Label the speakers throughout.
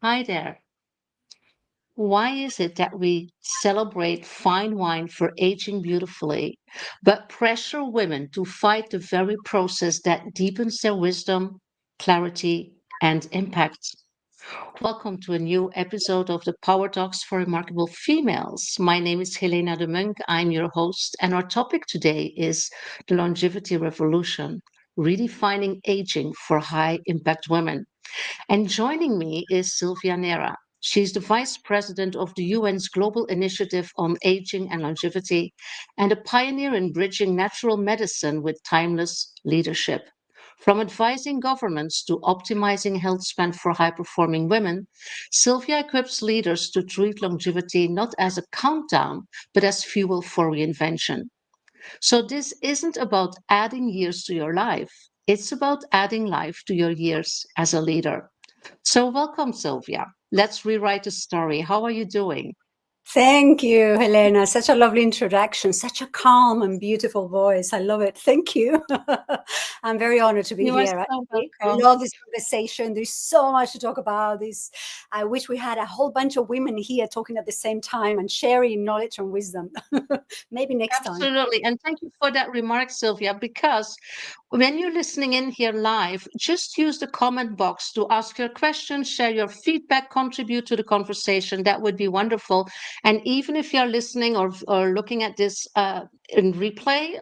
Speaker 1: Hi there. Why is it that we celebrate fine wine for aging beautifully, but pressure women to fight the very process that deepens their wisdom, clarity, and impact? Welcome to a new episode of the Power Talks for Remarkable Females. My name is Helena Demuynck. I'm your host, and our topic today is the longevity revolution, redefining aging for high impact women. And joining me is Silvia Neira. She's the Vice President of the UN's Global Initiative on Aging and Longevity and a pioneer in bridging natural medicine with timeless leadership. From advising governments to optimizing health span for high performing women, Sylvia equips leaders to treat longevity not as a countdown, but as fuel for reinvention. So, this isn't about adding years to your life, it's about adding life to your years as a leader. So, welcome, Sylvia. Let's rewrite the story. How are you doing?
Speaker 2: Thank you, Helena. Such a lovely introduction, such a calm and beautiful voice. I love it. Thank you. I'm very honored to be
Speaker 1: You are
Speaker 2: here.
Speaker 1: so
Speaker 2: I
Speaker 1: welcome.
Speaker 2: love this conversation. There's so much to talk about. This, I wish we had a whole bunch of women here talking at the same time and sharing knowledge and wisdom. Maybe next time.
Speaker 1: Absolutely. And thank you for that remark, Sylvia, because when you're listening in here live, just use the comment box to ask your questions, share your feedback, contribute to the conversation. That would be wonderful. And even if you're listening or looking at this in replay,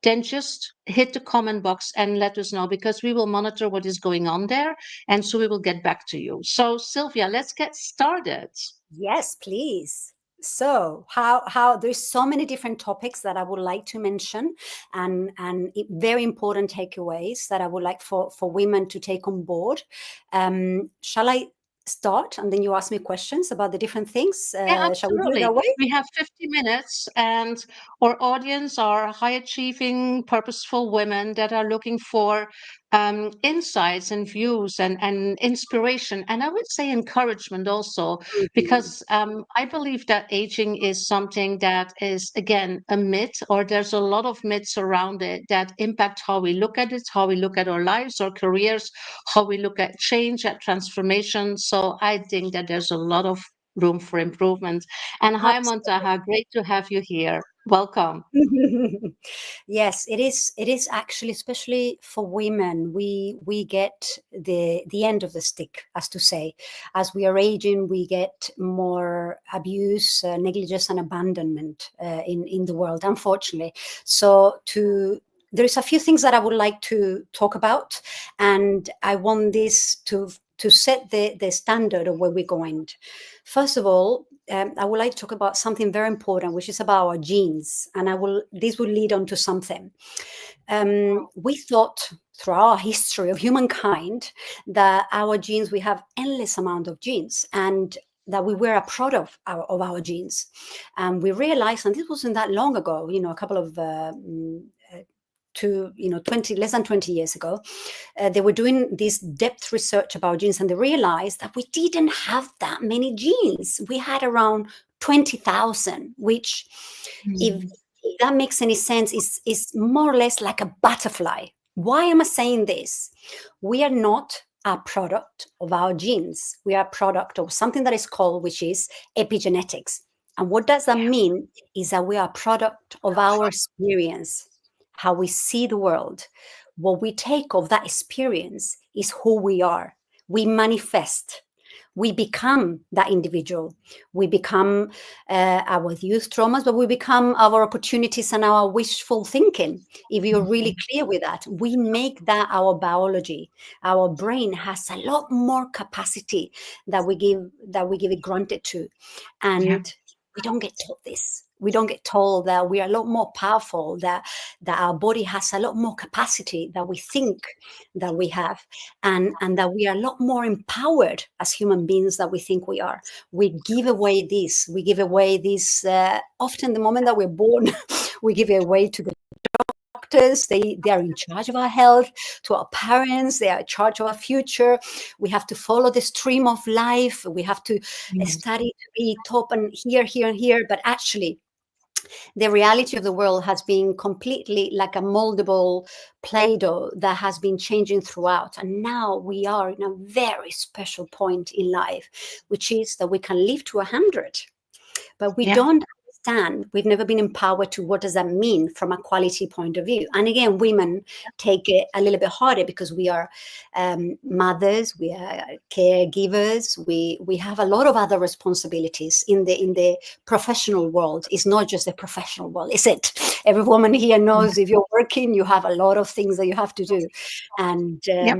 Speaker 1: then just hit the comment box and let us know because we will monitor what is going on there. And so we will get back to you. So, Sylvia, let's get started.
Speaker 2: Yes, please. So, how there's so many different topics that I would like to mention, and very important takeaways that I would like for women to take on board. Shall I start, and then you ask me questions about the different things?
Speaker 1: Yeah,
Speaker 2: Shall we do it
Speaker 1: absolutely.
Speaker 2: that way?
Speaker 1: We have 50 minutes, and our audience are high achieving, purposeful women that are looking for insights and views and inspiration. And I would say encouragement also,
Speaker 2: Mhm.
Speaker 1: because I believe that aging is something that is, again, a myth, or there's a lot of myths around it that impact how we look at it, how we look at our lives, our careers, how we look at change, at transformation. So I think that there's a lot of room for improvement. And hi,
Speaker 2: Absolutely.
Speaker 1: Montaha, great to have you here. Welcome.
Speaker 2: Yes, it is. It is actually, especially for women, we get the end of the stick, as to say. As we are aging, we get more abuse, negligence, and abandonment in the world, unfortunately. So to there's a few things that I would like to talk about, and I want this to set the standard of where we're going. First of all, I would like to talk about something very important, which is about our genes, and I will. This will lead on to something. We thought throughout our history of humankind that our genes, we have endless amount of genes, and that we were a product of our genes, and we realized, and this wasn't that long ago, a couple of to 20 less than 20 years ago, they were doing this depth research about genes, and they realized that we didn't have that many genes. We had around 20,000, which, if,
Speaker 1: Mhm.
Speaker 2: if that makes any sense, is more or less like a butterfly. Why am I saying this? We are not a product of our genes. We are a product of something that is called, which is epigenetics. And what does that mean is that we are a product of our experience, how we see the world. What we take of that experience is who we are. We manifest. We become that individual. We become our youth traumas, but we become our opportunities and our wishful thinking. If you're really clear with that, we make that our biology. Our brain has a lot more capacity that we give it granted to,
Speaker 1: Yeah.
Speaker 2: and we don't get taught this. We don't get told that we are a lot more powerful, that our body has a lot more capacity that we think that we have, and that we are a lot more empowered as human beings that we think we are. We give away this often the moment that we're born. We give it away to the doctors. They are in charge of our health. To our parents, they are in charge of our future. We have to follow the stream of life. We have to
Speaker 1: Yes.
Speaker 2: study to be top and here and here, but actually the reality of the world has been completely like a moldable Play-Doh that has been changing throughout. And now we are in a very special point in life, which is that we can live to 100, but we
Speaker 1: Yeah.
Speaker 2: don't understand. We've never been empowered to what does that mean from a quality point of view. And again, women take it a little bit harder because we are mothers, we are caregivers, we have a lot of other responsibilities in the professional world. It's not just the professional world, is it? Every woman here knows if you're working, you have a lot of things that you have to do, and
Speaker 1: Yep.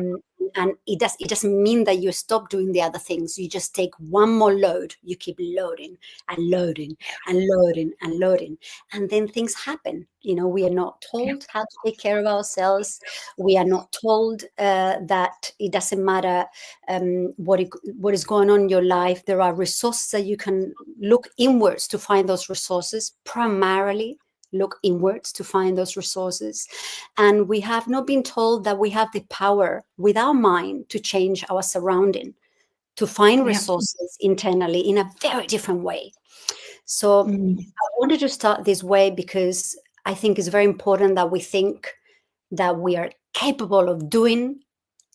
Speaker 2: it doesn't mean that you stop doing the other things. You just take one more load. You keep loading and loading and loading and loading, and then things happen. We are not
Speaker 1: Yep.
Speaker 2: told how to take care of ourselves. We are not told that it doesn't matter what is going on in your life. There are resources that you can look inwards to find those resources. Primarily look inwards to find those resources. And we have not been told that we have the power with our mind to change our surrounding, to find
Speaker 1: Yep.
Speaker 2: resources internally in a very different way. So
Speaker 1: Mm.
Speaker 2: I wanted to start this way because I think it's very important that we think that we are capable of doing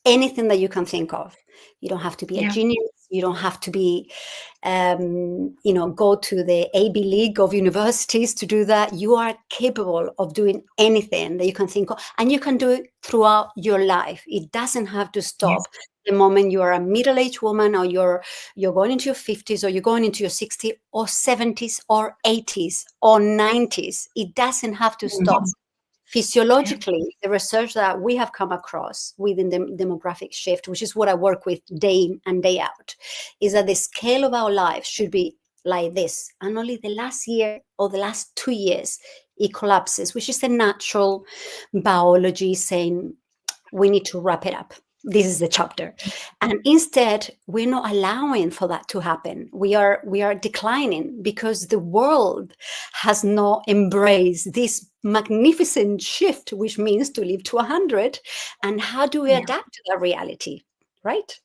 Speaker 2: anything that you can think of. You don't have to be a
Speaker 1: Yeah.
Speaker 2: genius. You don't have to be, go to the AB League of universities to do that. You are capable of doing anything that you can think of, and you can do it throughout your life. It doesn't have to
Speaker 1: Yes.
Speaker 2: stop the moment you are a middle-aged woman, or you're going into your 50s, or you're going into your 60s or 70s or 80s or 90s. It doesn't have to stop.
Speaker 1: Mhm. Yeah.
Speaker 2: Physiologically, the research that we have come across within the demographic shift, which is what I work with day in and day out, is that the scale of our life should be like this. And only the last year or the last 2 years, it collapses, which is the natural biology saying we need to wrap it up. This is the chapter. And instead, we're not allowing for that to happen. We are declining because the world has not embraced this magnificent shift, which means to live to 100. And how do we
Speaker 1: Yeah.
Speaker 2: adapt to that reality? Right?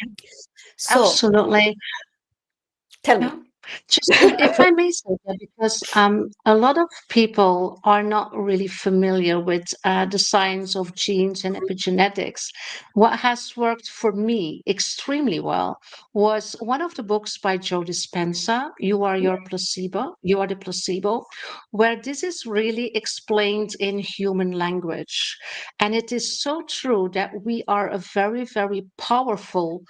Speaker 1: Yeah.
Speaker 2: So
Speaker 1: Absolutely.
Speaker 2: tell
Speaker 1: Yeah.
Speaker 2: me.
Speaker 1: Just if I may say that, because a lot of people are not really familiar with the science of genes and epigenetics. What has worked for me extremely well was one of the books by Joe Dispenza, You Are Your Placebo, You Are the Placebo, where this is really explained in human language. And it is so true that we are a very, very powerful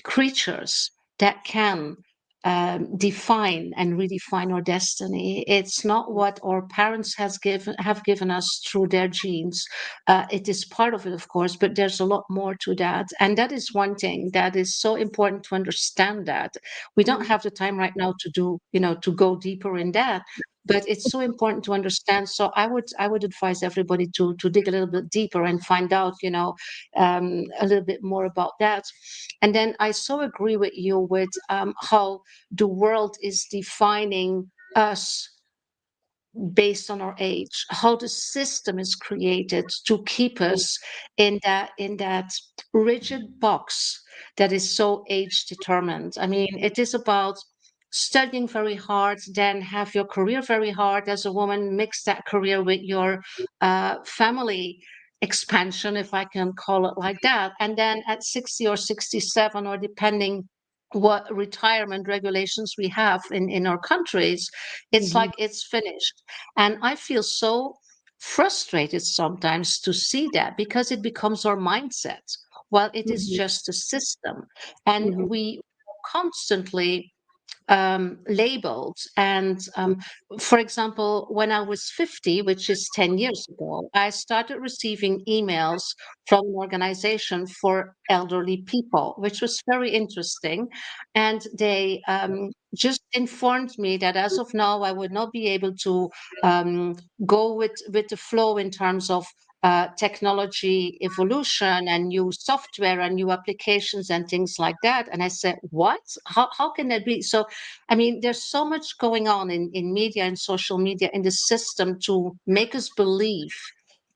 Speaker 1: creatures that can define and redefine our destiny. It's not what our parents have given us through their genes. It is part of it, of course, but there's a lot more to that. And that is one thing that is so important to understand. That we don't have the time right now to do, to go deeper in that. But it's so important to understand. So I would advise everybody to dig a little bit deeper and find out, a little bit more about that. And then I so agree with you with how the world is defining us based on our age, how the system is created to keep us in that rigid box that is so age determined. I mean, it is about studying very hard, then have your career very hard as a woman, mix that career with your family expansion, if I can call it like that, and then at 60 or 67, or depending what retirement regulations we have in our countries, it's
Speaker 2: Mhm,
Speaker 1: like it's finished. And I feel so frustrated sometimes to see that, because it becomes our mindset. Well, it is
Speaker 2: mhm,
Speaker 1: just a system. And
Speaker 2: mhm,
Speaker 1: we constantly labeled. And for example, when I was 50, which is 10 years ago, I started receiving emails from an organization for elderly people, which was very interesting. And they just informed me that as of now, I would not be able to go with the flow in terms of technology evolution and new software and new applications and things like that. And I said, what? How can that be? So, I mean, there's so much going on in media and social media in the system to make us believe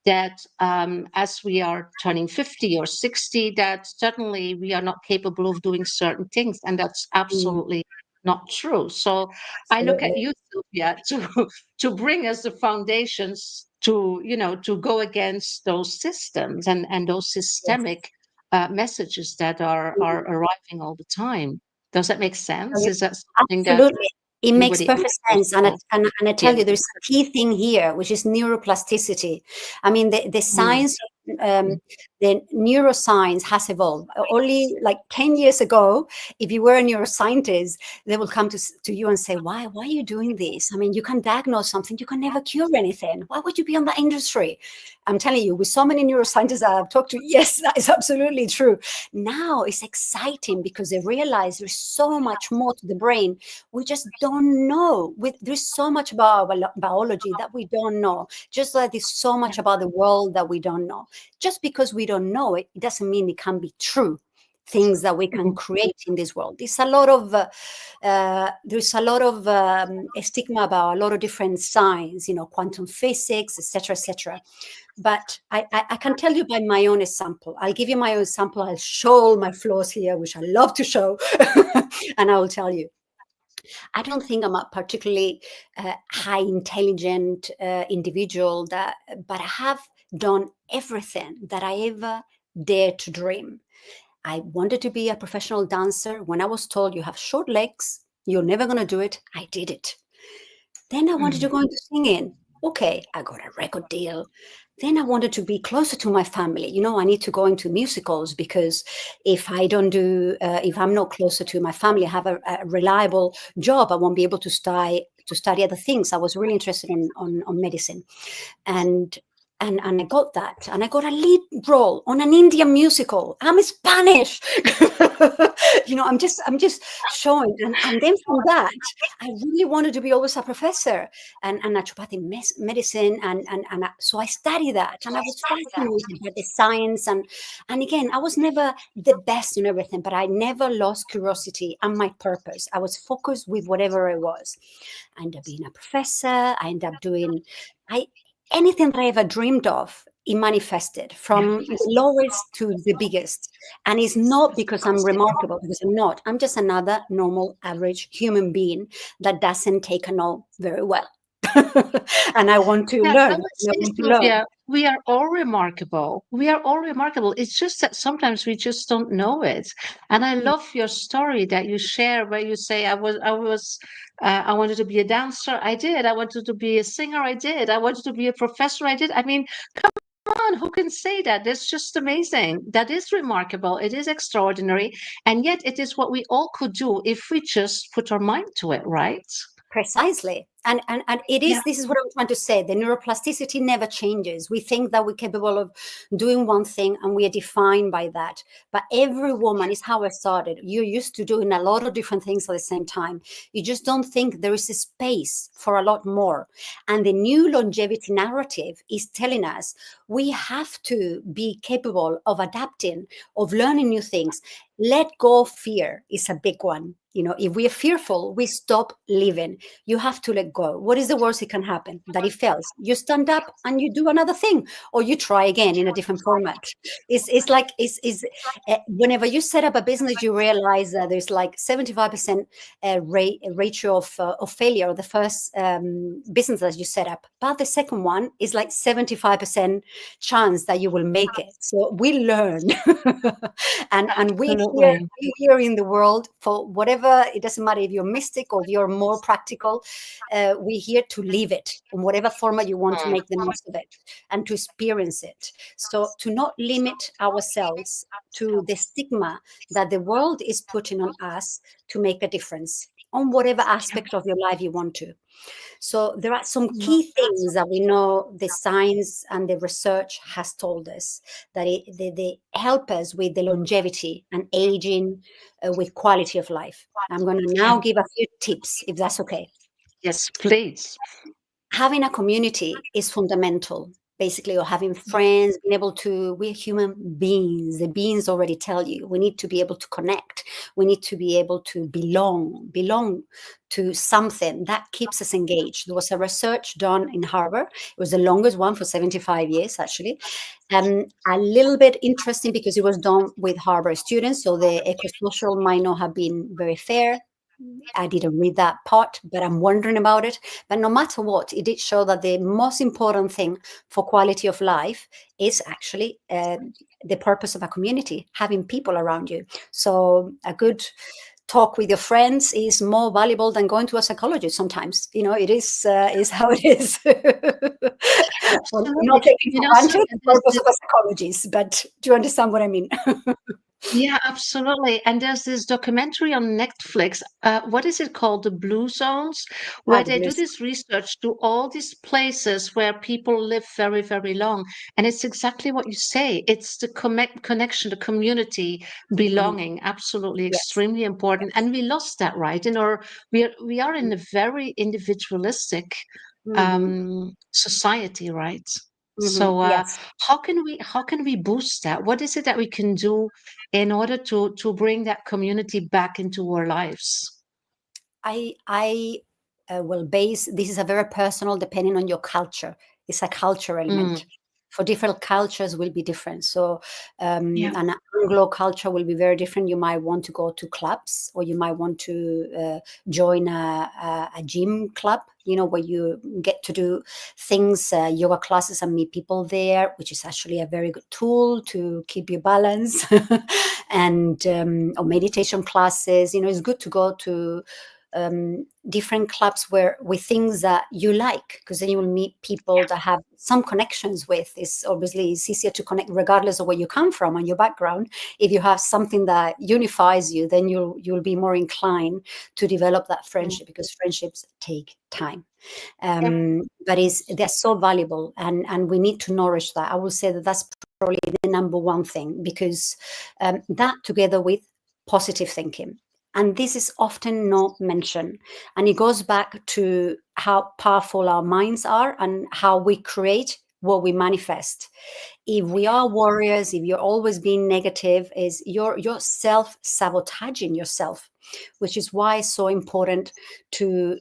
Speaker 1: that as we are turning 50 or 60, that suddenly we are not capable of doing certain things. And that's
Speaker 2: mhm.
Speaker 1: absolutely not true. So I look at
Speaker 2: Absolutely.
Speaker 1: you, Sylvia, to bring us the foundations to, to go against those systems and those
Speaker 2: Yes.
Speaker 1: systemic messages that are arriving all the time. Does that make sense? Is that something that
Speaker 2: Absolutely. It makes
Speaker 1: anybody
Speaker 2: perfect sense. And
Speaker 1: else?
Speaker 2: I
Speaker 1: Yeah.
Speaker 2: tell you, there's a key thing here, which is neuroplasticity. I mean, the
Speaker 1: Mm.
Speaker 2: science, the neuroscience has evolved. Only like 10 years ago, if you were a neuroscientist, they will come to you and say, why are you doing this? I mean, you can diagnose something, you can never cure anything. Why would you be on that industry? I'm telling you, with so many neuroscientists I've talked to, yes, that is absolutely true. Now it's exciting because they realize there's so much more to the brain. We just don't know. There's so much about our biology that we don't know, just like there's so much about the world that we don't know. Just because we don't know it, it doesn't mean it can be true. Things that we can
Speaker 1: Mhm.
Speaker 2: create in this world. There's a lot of stigma about a lot of different science, quantum physics, etc., etc. But I can tell you by my own example. I'll give you my own example. I'll show all my flaws here, which I love to show, and I will tell you. I don't think I'm a particularly high intelligent individual, but I have done everything that I ever dared to dream. I wanted to be a professional dancer. When I was told you have short legs, you're never going to do it, I did it. Then I wanted to
Speaker 1: Mm.
Speaker 2: go into singing. Okay, I got a record deal. Then I wanted to be closer to my family. I need to go into musicals because if I'm not closer to my family, I have a reliable job, I won't be able to study other things. I was really interested on medicine, and and I got that, and I got a lead role on an Indian musical. I'm Spanish. I'm just showing, and then from that, I really wanted to be always a professor and naturopathic medicine, so I studied that, and I was fascinated by the science, and again, I was never the best in everything, but I never lost curiosity and my purpose. I was focused with whatever it was. I ended up being a professor. I ended up doing I anything that I ever dreamed of. It manifested from the lowest to the biggest. And it's not because I'm remarkable, because I'm not. I'm just another normal, average human being that doesn't take a no very well. And I want to
Speaker 1: Yeah, I
Speaker 2: learn.
Speaker 1: would
Speaker 2: And I
Speaker 1: say,
Speaker 2: want to learn.
Speaker 1: Sylvia, we are all remarkable. We are all remarkable. It's just that sometimes we just don't know it. And I love your story that you share, where you say, I wanted to be a dancer. I did. I wanted to be a singer. I did. I wanted to be a professor. I did. I mean, come on, who can say that? That's just amazing. That is remarkable. It is extraordinary. And yet it is what we all could do if we just put our mind to it, right?
Speaker 2: Precisely. And it
Speaker 1: Yeah.
Speaker 2: is, this is what I'm trying to say. The neuroplasticity never changes. We think that we're capable of doing one thing and we are defined by that. But every woman is how I started. You're used to doing a lot of different things at the same time. You just don't think there is a space for a lot more. And the new longevity narrative is telling us we have to be capable of adapting, of learning new things. Let go of fear is a big one. If we are fearful, we stop living. You have to let go. What is the worst that can happen? That it fails. You stand up and you do another thing, or you try again in a different format. Whenever you set up a business, you realize that there's like 75% ratio of failure of the first business that you set up, but the second one is like 75% chance that you will make it. So we learn, and
Speaker 1: Absolutely.
Speaker 2: we here in the world for whatever. It doesn't matter if you're mystic or if you're more practical. We're here to live it in whatever format you want to
Speaker 1: Mm.
Speaker 2: make the most of it and to experience it. So to not limit ourselves to the stigma that the world is putting on us to make a difference on whatever aspect of your life you want to. So there are some
Speaker 1: Yeah.
Speaker 2: key things that we know the science and the research has told us that they help us with the longevity and aging with quality of life. I'm going to
Speaker 1: Yeah.
Speaker 2: now give a few tips, if that's okay.
Speaker 1: Yes, please.
Speaker 2: Having a community is fundamental, basically, or having friends, being able to, we're human beings. The beings already tell you we need to be able to connect. We need to be able to belong to something that keeps us engaged. There was a research done in Harvard. It was the longest one for 75 years, actually. A little bit interesting because it was done with Harvard students, so the eco-social might not have been very fair. I didn't read that part, but I'm wondering about it. But no matter what, it did show that the most important thing for quality of life is actually the purpose of a community, having people around you. So a good talk with your friends is more valuable than going to a psychologist sometimes. It is how it is. Well, not
Speaker 1: Absolutely.
Speaker 2: taking
Speaker 1: You
Speaker 2: for
Speaker 1: know,
Speaker 2: granted the
Speaker 1: there's
Speaker 2: purpose
Speaker 1: this,
Speaker 2: of a psychologist, but do you understand what I mean?
Speaker 1: yeah, absolutely. And there's this documentary on Netflix. What is it called? The Blue Zones, where
Speaker 2: The
Speaker 1: they do
Speaker 2: blues.
Speaker 1: this research to all these places where people live very, very long. And it's exactly what you say. It's the connection, the community,
Speaker 2: Mhm.
Speaker 1: belonging, absolutely
Speaker 2: Yes,
Speaker 1: extremely important.
Speaker 2: yes.
Speaker 1: And we lost that, right? We are in a very individualistic
Speaker 2: Hmm.
Speaker 1: society, right?
Speaker 2: Hmm.
Speaker 1: So
Speaker 2: Yes.
Speaker 1: how can we boost that? What is it that we can do in order to bring that community back into our lives?
Speaker 2: I will base this is a very personal, depending on your culture. It's a culture
Speaker 1: Mm,
Speaker 2: element. For different cultures will be different. So
Speaker 1: yeah,
Speaker 2: an Anglo culture will be very different. You might want to go to clubs, or you might want to join a gym club, where you get to do things, yoga classes, and meet people there, which is actually a very good tool to keep your balance. And or meditation classes. It's good to go to different clubs where with things that you like, because then you will meet people that have some connections with. It's easier to connect regardless of where you come from and your background. If you have something that unifies you, then you'll be more inclined to develop that
Speaker 1: mm,
Speaker 2: friendship, because friendships take time.
Speaker 1: yeah,
Speaker 2: But they're so valuable, and we need to nourish that. I will say that that's probably the number one thing, because that, together with positive thinking, and this is often not mentioned, and it goes back to how powerful our minds are and how we create what we manifest. If we are warriors, if you're always being negative, is you're self-sabotaging yourself, which is why it's so important to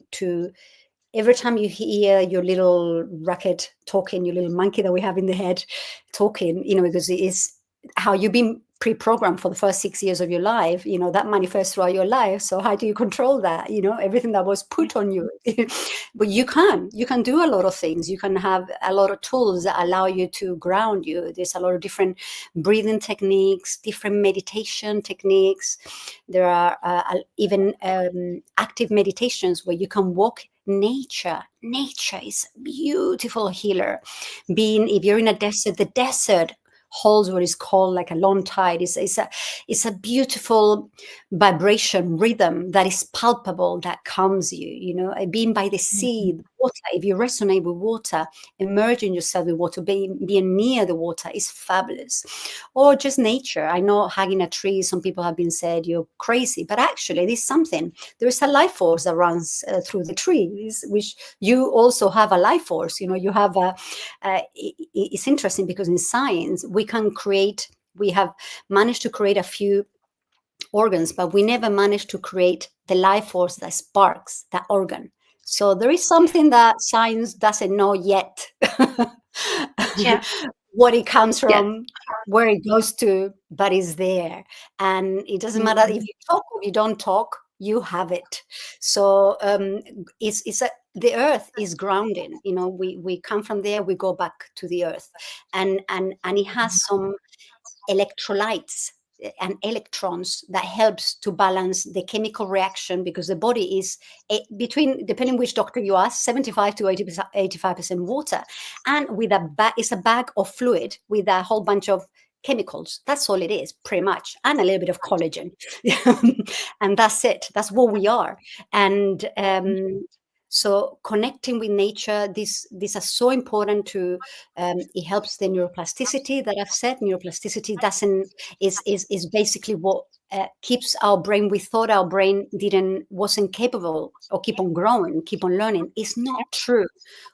Speaker 2: every time you hear your little racket talking, your little monkey that we have in the head talking, because it is how you've been pre-programmed for the first 6 years of your life, that manifests throughout your life. So how do you control that? Everything that was put on you. But you can do a lot of things. You can have a lot of tools that allow you to ground you. There's a lot of different breathing techniques, different meditation techniques. There are even active meditations where you can walk nature is a beautiful healer. If you're in a desert, the desert holds what is called like a long tide. It's a beautiful vibration rhythm that is palpable, that calms you. Being by the sea,
Speaker 1: mhm,
Speaker 2: the water, if you resonate with water, immersing yourself with water, being near the water is fabulous. Or just nature. I know hugging a tree, some people have been said you're crazy, but actually it is something. There is a life force that runs through the trees, which you also have a life force. You have it's interesting, because in science we have managed to create a few organs, but we never managed to create the life force that sparks that organ. So there is something that science doesn't know yet.
Speaker 1: yeah,
Speaker 2: What it comes
Speaker 1: yeah,
Speaker 2: from, where it goes to, but it's there. And it doesn't matter if
Speaker 1: mhm,
Speaker 2: you talk or you don't talk, you have it. So the earth is grounding. We come from there, we go back to the earth, and it has some electrolytes and electrons that helps to balance the chemical reaction, because the body is between, depending which doctor you ask, 75 to 80%, 85% water, and with it's a bag of fluid with a whole bunch of chemicals. That's all it is, pretty much, and a little bit of collagen. And that's it. That's what we are. And so connecting with nature, these are so important to it helps the neuroplasticity that I've said. Neuroplasticity doesn't is basically what keeps our brain. We thought our brain wasn't capable or keep on growing, keep on learning. It's not true.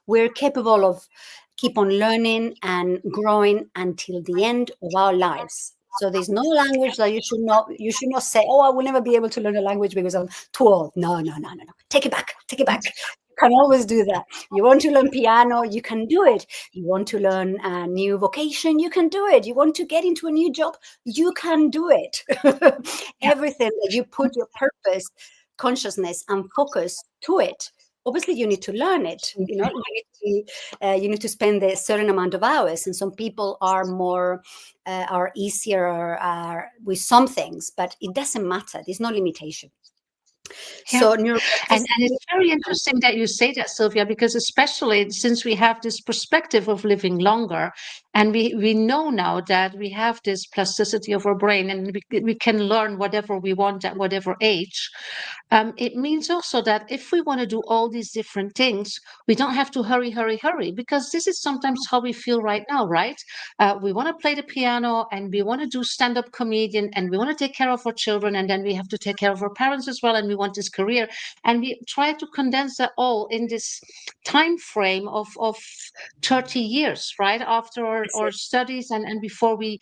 Speaker 2: We're capable of keep on learning and growing until the end of our lives. So there's no language that you should not say, oh, I will never be able to learn a language because I'm too old. No, no, no, no, no. Take it back. Take it back. You can always do that. You want to learn piano, you can do it. You want to learn a new vocation, you can do it. You want to get into a new job, you can do it.
Speaker 1: yeah.
Speaker 2: Everything that you put your purpose consciousness and focus to it, obviously you need to learn it. You need to spend a certain amount of hours, and some people are more are easier with some things, but it doesn't matter. There's no limitation.
Speaker 1: Yeah.
Speaker 2: So
Speaker 1: And it's very interesting that you say that, Silvia, because especially since we have this perspective of living longer, and we know now that we have this plasticity of our brain, and we can learn whatever we want at whatever age. It means also that if we want to do all these different things, we don't have to hurry, hurry, hurry, because this is sometimes how we feel right now, right? We want to play the piano, and we want to do stand-up comedian, and we want to take care of our children, and then we have to take care of our parents as well, and we want this career, and we try to condense that all in this time frame of 30 years, right, after our studies and before we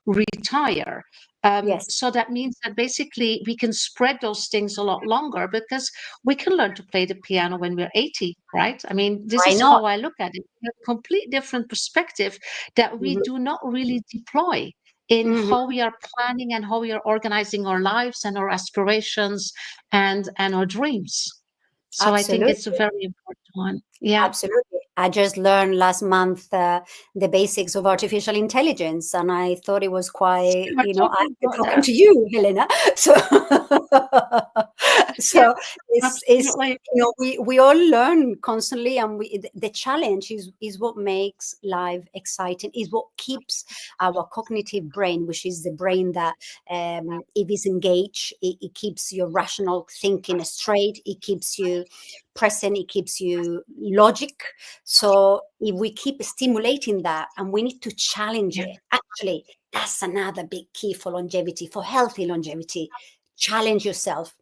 Speaker 1: retire.
Speaker 2: yes,
Speaker 1: So that means that basically we can spread those things a lot longer, because we can learn to play the piano when we're 80, right? I mean, this
Speaker 2: why
Speaker 1: is
Speaker 2: not?
Speaker 1: how I look at it. A complete different perspective that we
Speaker 2: Mhm.
Speaker 1: do not really deploy in
Speaker 2: Mhm.
Speaker 1: how we are planning and how we are organizing our lives and our aspirations and our dreams. So I think it's a
Speaker 2: Absolutely.
Speaker 1: very important one. Yeah.
Speaker 2: Absolutely. I just learned last month the basics of artificial intelligence, and I thought it was quite,
Speaker 1: We're talking
Speaker 2: I'm
Speaker 1: about
Speaker 2: talking
Speaker 1: that.
Speaker 2: to you, Helena. So,
Speaker 1: Yeah,
Speaker 2: so it's
Speaker 1: absolutely.
Speaker 2: we all learn constantly, and the challenge is what makes life exciting, is what keeps our cognitive brain, which is the brain that if it's engaged, it keeps your rational thinking straight, it keeps you present, it keeps you logic. So if we keep stimulating that, and we need to challenge
Speaker 1: Yeah.
Speaker 2: it, actually that's another big key for longevity, for healthy longevity. Challenge yourself.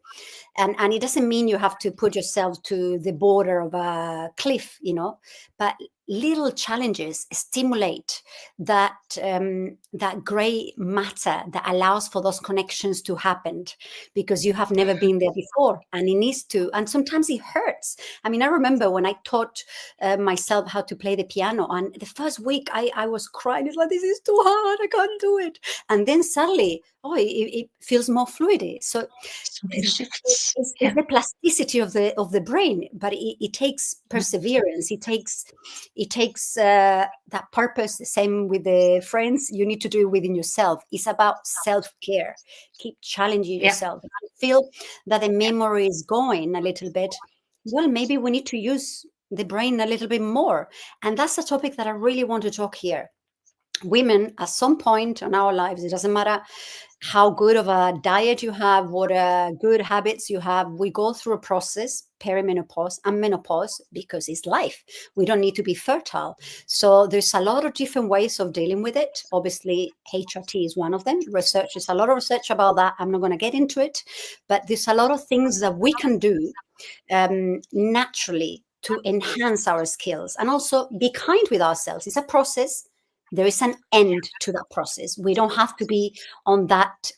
Speaker 2: And it doesn't mean you have to put yourself to the border of a cliff, but little challenges stimulate that that gray matter that allows for those connections to happen, because you have never been there before, and it needs to, and sometimes it hurts. I mean, I remember when I taught myself how to play the piano, and the first week I was crying. It's like, this is too hard, I can't do it. And then suddenly, it feels more fluid. So
Speaker 1: Something shifts.
Speaker 2: it's
Speaker 1: Yeah.
Speaker 2: the plasticity of the brain, but it takes perseverance. It takes that purpose. The same with the friends. You need to do it within yourself. It's about self-care. Keep challenging
Speaker 1: Yeah.
Speaker 2: yourself. If you feel that the memory is going a little bit, well, maybe we need to use the brain a little bit more. And that's a topic that I really want to talk here. Women, at some point in our lives, it doesn't matter how good of a diet you have, what good habits you have, we go through a process, perimenopause and menopause, because it's life. We don't need to be fertile. So there's a lot of different ways of dealing with it. Obviously, HRT is one of them. There's a lot of research about that. I'm not going to get into it, but there's a lot of things that we can do naturally to enhance our skills, and also be kind with ourselves. It's a process. There is an end to that process. We don't have to be on that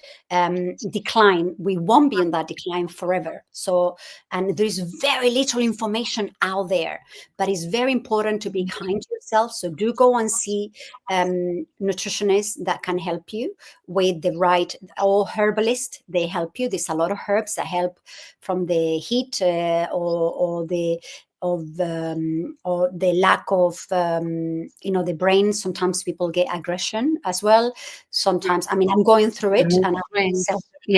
Speaker 2: decline. We won't be on that decline forever. So, and there is very little information out there, but it's very important to be kind to yourself. So do go and see nutritionists that can help you with the right, or herbalist. They help you. There's a lot of herbs that help from the heat or the or the lack of the brain. Sometimes people get aggression as well. Sometimes, I mean, I'm going through it, and I'm
Speaker 1: Brains. Yeah.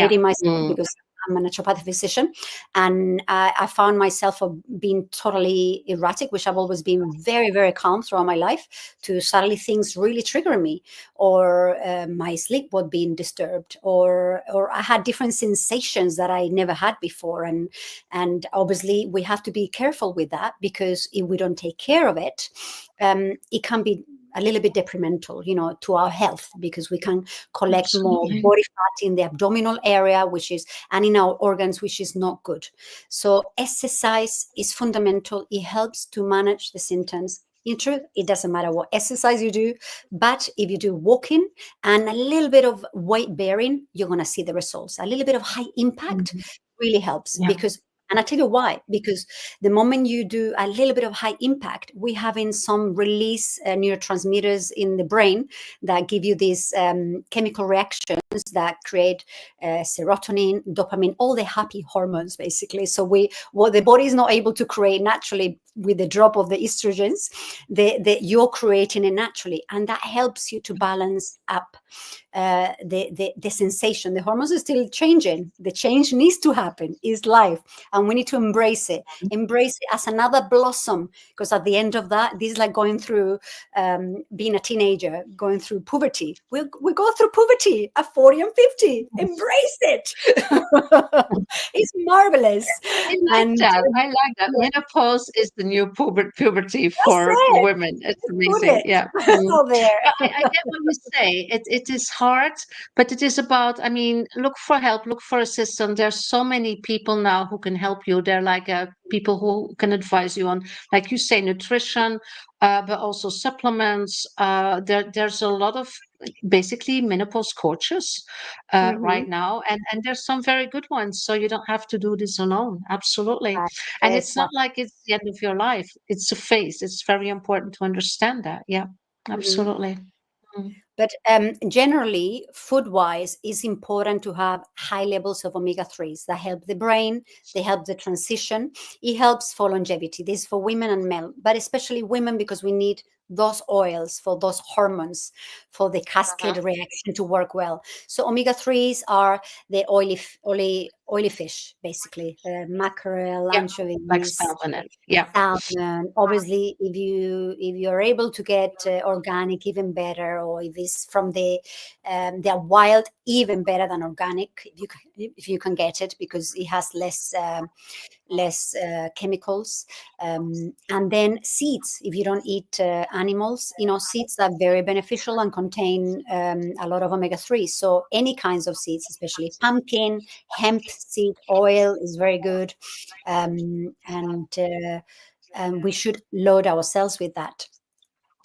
Speaker 2: self-medicating myself because I'm a naturopathic physician, and I found myself being totally erratic, which I've always been very, very calm throughout my life, to suddenly things really trigger me, or my sleep was being disturbed, or I had different sensations that I never had before, and obviously we have to be careful with that, because if we don't take care of it, it can be a little bit detrimental, to our health, because we can collect more
Speaker 1: Absolutely.
Speaker 2: body fat in the abdominal area, and in our organs, which is not good. So exercise is fundamental. It helps to manage the symptoms. In truth, it doesn't matter what exercise you do, but if you do walking and a little bit of weight bearing, you're going to see the results. A little bit of high impact really helps,
Speaker 1: Yeah.
Speaker 2: because, and I tell you why, because the moment you do a little bit of high impact, we have in some release neurotransmitters in the brain that give you these chemical reactions that create serotonin, dopamine, all the happy hormones, basically. So what the body is not able to create naturally with the drop of the estrogens, you're creating it naturally, and that helps you to balance up the sensation. The hormones are still changing. The change needs to happen. It's life, and we need to embrace it. Embrace it as another blossom, because at the end of that, this is like going through being a teenager, going through puberty. We go through puberty at 40 and 50. Embrace it. It's marvelous.
Speaker 1: I like
Speaker 2: And
Speaker 1: that. I like that.
Speaker 2: yeah,
Speaker 1: Menopause is the new puberty
Speaker 2: that's
Speaker 1: for
Speaker 2: it.
Speaker 1: women. It's
Speaker 2: Put
Speaker 1: amazing.
Speaker 2: it
Speaker 1: Yeah. Mm.
Speaker 2: out there.
Speaker 1: But I get what you say. It is hard, but it is about, I mean, look for help, look for assistance. There's so many people now who can help you. They're like people who can advise you on, like you say, nutrition, but also supplements. There's a lot of basically menopause coaches
Speaker 2: Mhm.
Speaker 1: right now, and there's some very good ones. So you don't have to do this alone. Absolutely. And it's not
Speaker 2: Exactly.
Speaker 1: like it's the end of your life. It's a phase. It's very important to understand that. Yeah,
Speaker 2: Mhm.
Speaker 1: absolutely. Mm.
Speaker 2: But generally, food-wise, it's important to have high levels of omega-3s that help the brain, they help the transition. It helps for longevity. This is for women and men, but especially women, because we need those oils for those hormones, for the cascade
Speaker 1: Uh-huh.
Speaker 2: reaction to work well. So omega-3s are the oily fish, basically, mackerel,
Speaker 1: Yeah, like
Speaker 2: anchovies,
Speaker 1: salmon. And yeah.
Speaker 2: salmon. Obviously, if you're able to get organic, even better, or if it's from the wild, even better than organic, if you can get it, because it has less chemicals. And then seeds. If you don't eat animals, seeds are very beneficial and contain a lot of omega-3. So any kinds of seeds, especially pumpkin, hemp seed oil is very good. And we should load ourselves with that.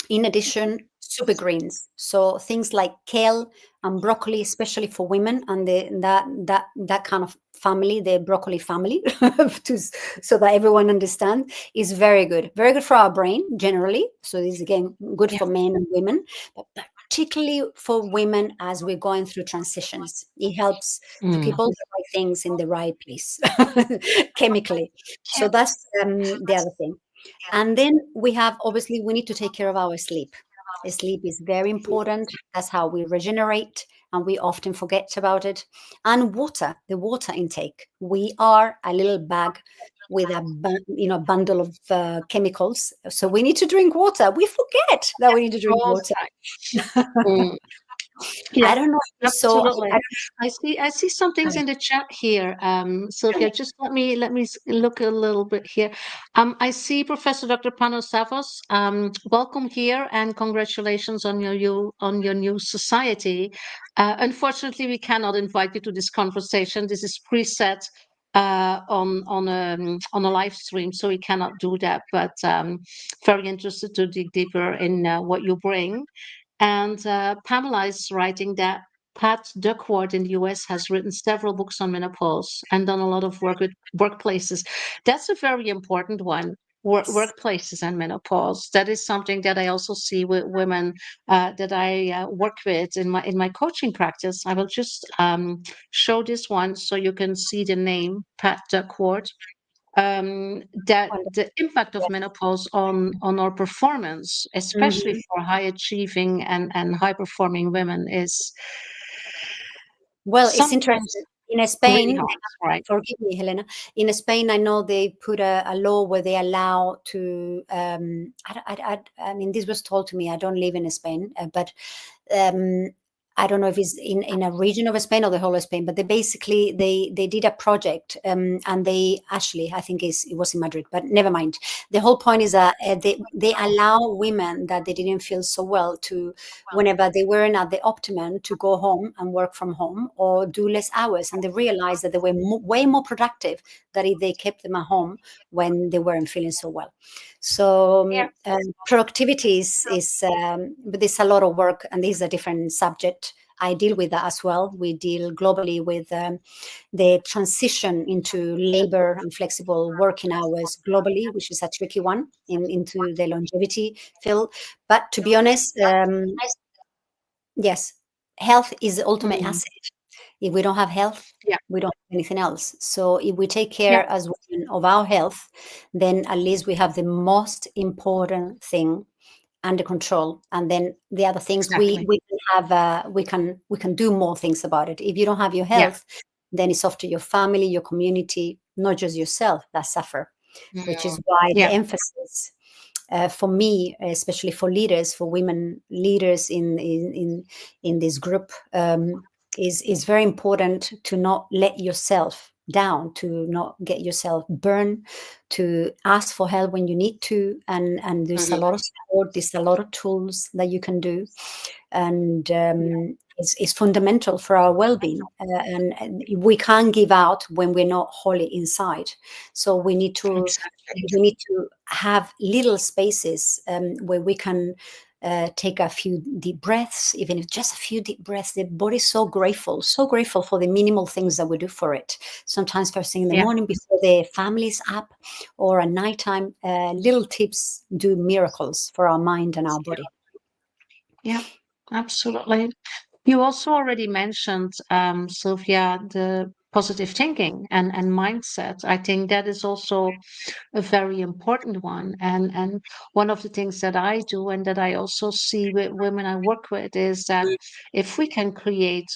Speaker 2: In addition, super greens, so things like kale and broccoli, especially for women, and that kind of family, the broccoli family, so that everyone understands, is very good for our brain generally. So this is again good
Speaker 1: Yeah.
Speaker 2: for men and women, but particularly for women as we're going through transitions. It helps to
Speaker 1: Mm.
Speaker 2: keep all the right things in the right place chemically.
Speaker 1: Yeah.
Speaker 2: So that's the other thing. And then we need to take care of our sleep. Sleep is very important. That's how we regenerate, and we often forget about it. And water, the water intake. We are a little bag with a bundle of chemicals. So we need to drink water. We forget that we need to drink
Speaker 1: All the
Speaker 2: water.
Speaker 1: time. Mm.
Speaker 2: I
Speaker 1: Yeah,
Speaker 2: don't know. So
Speaker 1: absolutely. I see some things in the chat here, Sylvia. Just look a little bit here. I see Professor Dr. Panos Savos. Welcome here and congratulations on your new society. Unfortunately, we cannot invite you to this conversation. This is preset on a live stream, so we cannot do that. But very interested to dig deeper in what you bring. And Pamela is writing that Pat Duckworth in the US has written several books on menopause and done a lot of work with workplaces. That's a very important one. Workplaces and menopause. That is something that I also see with women that I work with in my coaching practice. I will just show this one so you can see the name Pat Duckworth. That
Speaker 2: wonderful.
Speaker 1: the impact of menopause on our performance, especially
Speaker 2: Mhm.
Speaker 1: for high achieving and high performing women, is
Speaker 2: Well, it's
Speaker 1: sometimes
Speaker 2: interesting. In
Speaker 1: really
Speaker 2: Spain,
Speaker 1: hard, right?
Speaker 2: forgive me, Helena. In Spain, I know they put a law where they allow to. I mean, this was told to me. I don't live in Spain, but um, I don't know if it's in a region of Spain or the whole of Spain. But they did a project, and they actually, I think it was in Madrid, but never mind. The whole point is that they allow women that they didn't feel so well to, whenever they weren't at the optimum, to go home and work from home or do less hours, and they realized that they were way more productive than if they kept them at home when they weren't feeling so well. So
Speaker 1: Yeah.
Speaker 2: productivity but there's a lot of work, and this is a different subject. I deal with that as well. We deal globally with the transition into labor and flexible working hours globally, which is a tricky one into the longevity field. But to be honest, yes. health is the ultimate
Speaker 1: Mm.
Speaker 2: asset. If we don't have health,
Speaker 1: Yeah.
Speaker 2: we don't have anything else. So if we take
Speaker 1: Yeah.
Speaker 2: care as women of our health, then at least we have the most important thing under control, and then the other things
Speaker 1: Exactly.
Speaker 2: we can have, we can do more things about it. If you don't have your
Speaker 1: Yeah.
Speaker 2: health, then it's off to your family, your community, not just yourself that suffer, which
Speaker 1: Mm.
Speaker 2: is why the
Speaker 1: Yeah.
Speaker 2: emphasis, for me, especially for leaders, for women leaders in this group, is very important to not let yourself down, to not get yourself burned, to ask for help when you need to, and there's a
Speaker 1: Mhm.
Speaker 2: lot of support, there's a lot of tools that you can do, and it's fundamental for our well-being, and we can't give out when we're not wholly inside. So
Speaker 1: Exactly.
Speaker 2: we need to have little spaces, where we can take a few deep breaths, even if just a few deep breaths. The body's so grateful for the minimal things that we do for it. Sometimes first thing in the
Speaker 1: Yeah.
Speaker 2: morning before the family's up, or at nighttime, little tips do miracles for our mind and our body.
Speaker 1: Yeah. Absolutely. You also already mentioned, Sylvia, the positive thinking and mindset. I think that is also a very important one. And one of the things that I do and that I also see with women I work with is that if we can create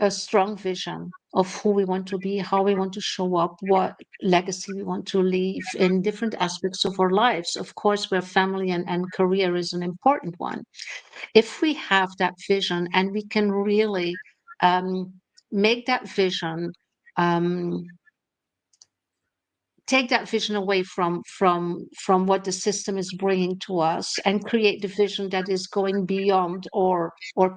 Speaker 1: a strong vision of who we want to be, how we want to show up, what legacy we want to leave in different aspects of our lives, of course, where family and career is an important one. If we have that vision and we can really um, make that vision, um, take that vision away from what the system is bringing to us and create the vision that is going beyond or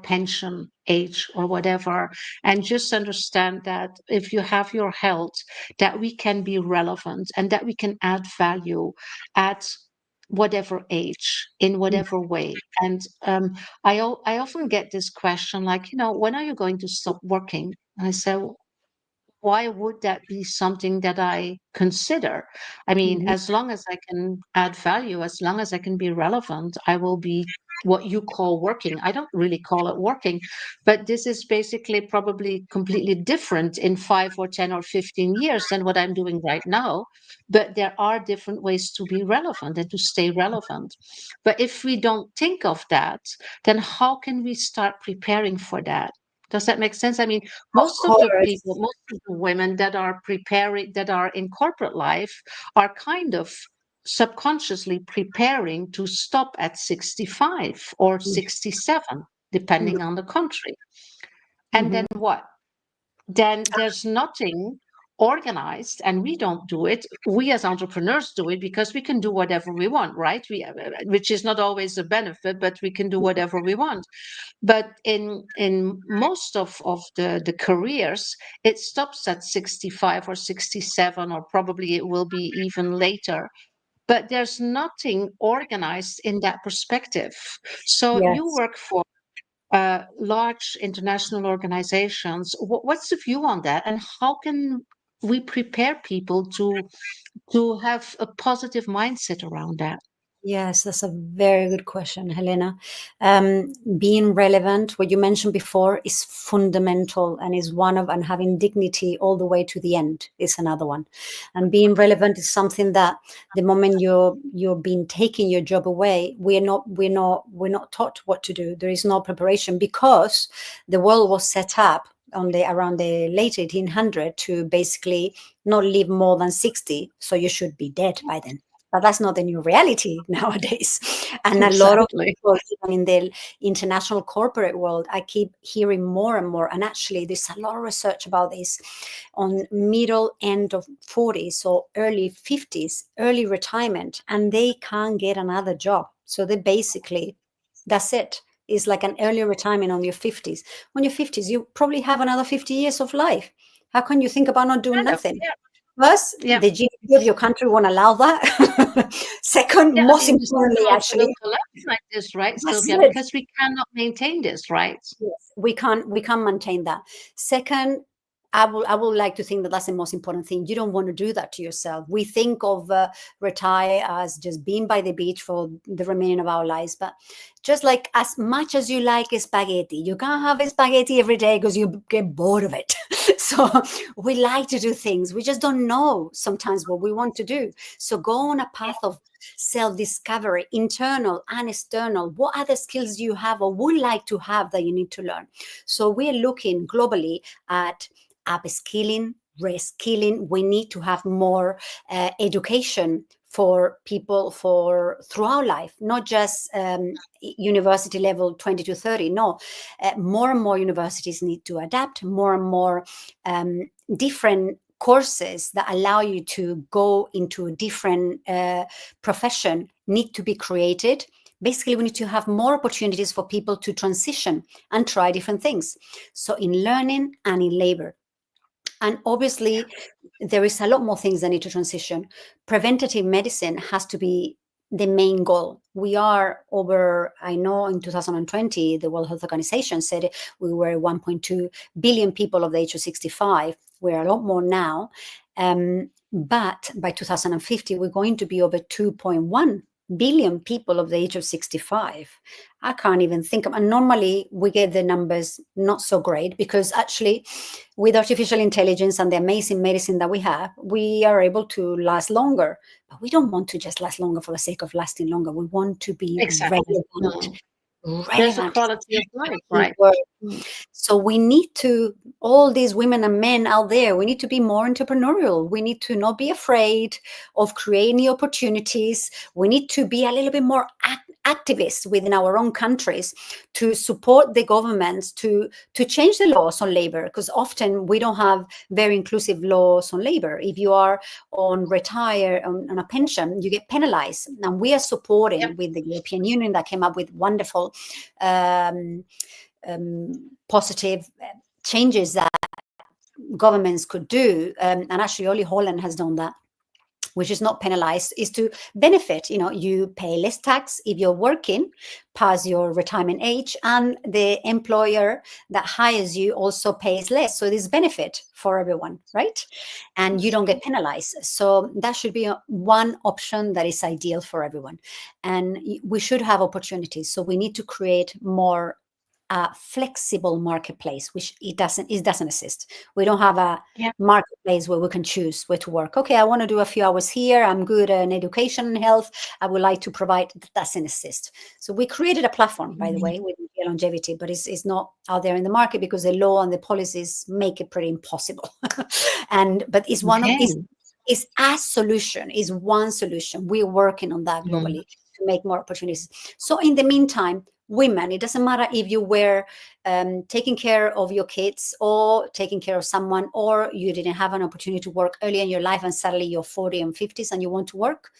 Speaker 1: pension age or whatever, and just understand that if you have your health, that we can be relevant and that we can add value at whatever age, in whatever way. And I often get this question like, when are you going to stop working? And I say, why would that be something that I consider? I mean,
Speaker 2: Mhm.
Speaker 1: as long as I can add value, as long as I can be relevant, I will be what you call working. I don't really call it working, but this is basically probably completely different in 5 or 10 or 15 years than what I'm doing right now. But there are different ways to be relevant and to stay relevant. But if we don't think of that, then how can we start preparing for that? Does that make sense? I mean,
Speaker 2: Of
Speaker 1: most of the people,
Speaker 2: course.
Speaker 1: most of the women that are preparing, that are in corporate life, are kind of subconsciously preparing to stop at 65 or 67, depending on the country. And
Speaker 2: Mhm.
Speaker 1: then what? Then there's nothing organized, and we don't do it. We as entrepreneurs do it because we can do whatever we want, right? Which is not always a benefit, but we can do whatever we want. But in most of the careers, it stops at 65 or 67, or probably it will be even later. But there's nothing organized in that perspective. So you
Speaker 2: Yes.
Speaker 1: work for large international organizations. What's the view on that, and how can we prepare people to have a positive mindset around that?
Speaker 2: Yes, that's a very good question, Helena. Being relevant, what you mentioned before, is fundamental and is one of, and having dignity all the way to the end is another one. And being relevant is something that the moment you're being taking your job away, we're not taught what to do. There is no preparation because the world was set up on the around the late 1800 to basically not live more than 60, so you should be dead by then. But that's not the new reality nowadays. And a lot of
Speaker 1: Exactly.
Speaker 2: people, even in the international corporate world, I keep hearing more and more. And actually, there's a lot of research about this on middle end of 40s or early 50s, early retirement, and they can't get another job. So they basically, that's it. It's like an early retirement on your 50s. On your 50s, you probably have another 50 years of life. How can you think about not doing
Speaker 1: Kind of,
Speaker 2: nothing?
Speaker 1: yeah.
Speaker 2: First,
Speaker 1: Yeah.
Speaker 2: the GDP of your country won't allow that. Second,
Speaker 1: Yeah, I
Speaker 2: most
Speaker 1: mean, the
Speaker 2: importantly,
Speaker 1: social will
Speaker 2: actually,
Speaker 1: collapse like this, right,
Speaker 2: that's
Speaker 1: Sylvia?
Speaker 2: it.
Speaker 1: Because we cannot maintain this, right?
Speaker 2: Yes, we can't maintain that. Second, I would like to think that that's the most important thing. You don't want to do that to yourself. We think of retire as just being by the beach for the remaining of our lives, but just like as much as you like spaghetti, you can't have spaghetti every day because you get bored of it. So we like to do things. We just don't know sometimes what we want to do. So go on a path of self-discovery, internal and external. What other skills you have or would like to have that you need to learn? So we're looking globally at upskilling, reskilling. We need to have more education for people for throughout life, not just university level 20 to 30. No, more and more universities need to adapt, more and more different courses that allow you to go into a different profession need to be created. Basically, we need to have more opportunities for people to transition and try different things. So in learning and in labor. And obviously, there is a lot more things that need to transition. Preventative medicine has to be the main goal. We are over, I know in 2020, the World Health Organization said we were 1.2 billion people of the age of 65. We're a lot more now. But by 2050, we're going to be over 2.1 billion people of the age of 65. I can't even think of, and normally we get the numbers not so great because actually with artificial intelligence and the amazing medicine that we have, we are able to last longer, but we don't want to just last longer for the sake of lasting longer. We want to be
Speaker 1: Exactly. There's a
Speaker 2: relevant
Speaker 1: quality of life,
Speaker 2: in
Speaker 1: right?
Speaker 2: work.
Speaker 1: Mm.
Speaker 2: So we need to, all these women and men out there, we need to be more entrepreneurial. We need to not be afraid of creating new opportunities. We need to be a little bit more activists within our own countries to support the governments to change the laws on labor, because often we don't have very inclusive laws on labor. If you are on retire on a pension, you get penalized. And we are supporting
Speaker 1: Yep.
Speaker 2: with the European Union that came up with wonderful positive changes that governments could do. And actually only Holland has done that, which is not penalized, is to benefit. You know, you pay less tax if you're working past your retirement age, and the employer that hires you also pays less. So there's benefit for everyone, right? And you don't get penalized. So that should be one option that is ideal for everyone. And we should have opportunities. So we need to create more flexible marketplace, which it doesn't exist. We don't have a
Speaker 1: Yeah.
Speaker 2: marketplace where we can choose where to work. Okay, I want to do a few hours here. I'm good in education and health. I would like to provide. That doesn't exist. So we created a platform, by the
Speaker 1: Mhm.
Speaker 2: way, with longevity, but it's not out there in the market because the law and the policies make it pretty impossible. But it's one of
Speaker 1: Okay.
Speaker 2: is a solution, is one solution. We're working on that
Speaker 1: Mm.
Speaker 2: globally to make more opportunities. So in the meantime, women, it doesn't matter if you were taking care of your kids or taking care of someone, or you didn't have an opportunity to work early in your life and suddenly you're 40 and 50s and you want to work,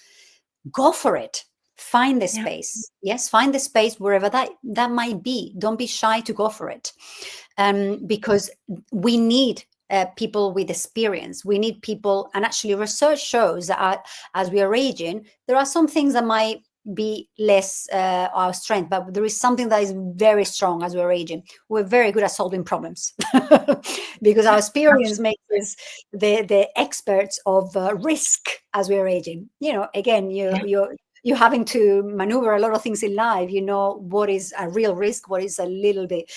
Speaker 2: go for it. Find the
Speaker 1: Yeah.
Speaker 2: space. Yes, find the space wherever that might be. Don't be shy to go for it, because we need people with experience. We need people, and actually research shows that as we are aging, there are some things that might be less our strength, but there is something that is very strong. As we're aging, we're very good at solving problems because our
Speaker 1: Yeah.
Speaker 2: experience
Speaker 1: Absolutely.
Speaker 2: makes us the experts of risk as we're aging. You know, again,
Speaker 1: Yeah.
Speaker 2: you're having to maneuver a lot of things in life. You know what is a real risk, what is a little bit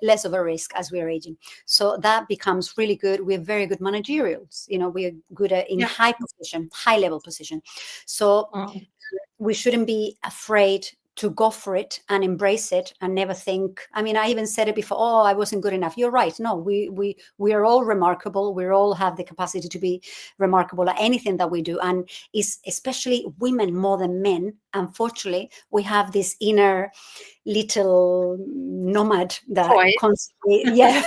Speaker 2: less of a risk as we're aging. So that becomes really good. We're very good managerials. You know, we're good at in
Speaker 1: Yeah.
Speaker 2: high level position. So
Speaker 1: Mm.
Speaker 2: we shouldn't be afraid to go for it and embrace it and never think. I mean, I even said it before, oh, I wasn't good enough. You're right. No, we are all remarkable. We all have the capacity to be remarkable at anything that we do. And it's especially women more than men. Unfortunately, we have this inner little nomad that
Speaker 1: Toy.
Speaker 2: constantly, yeah,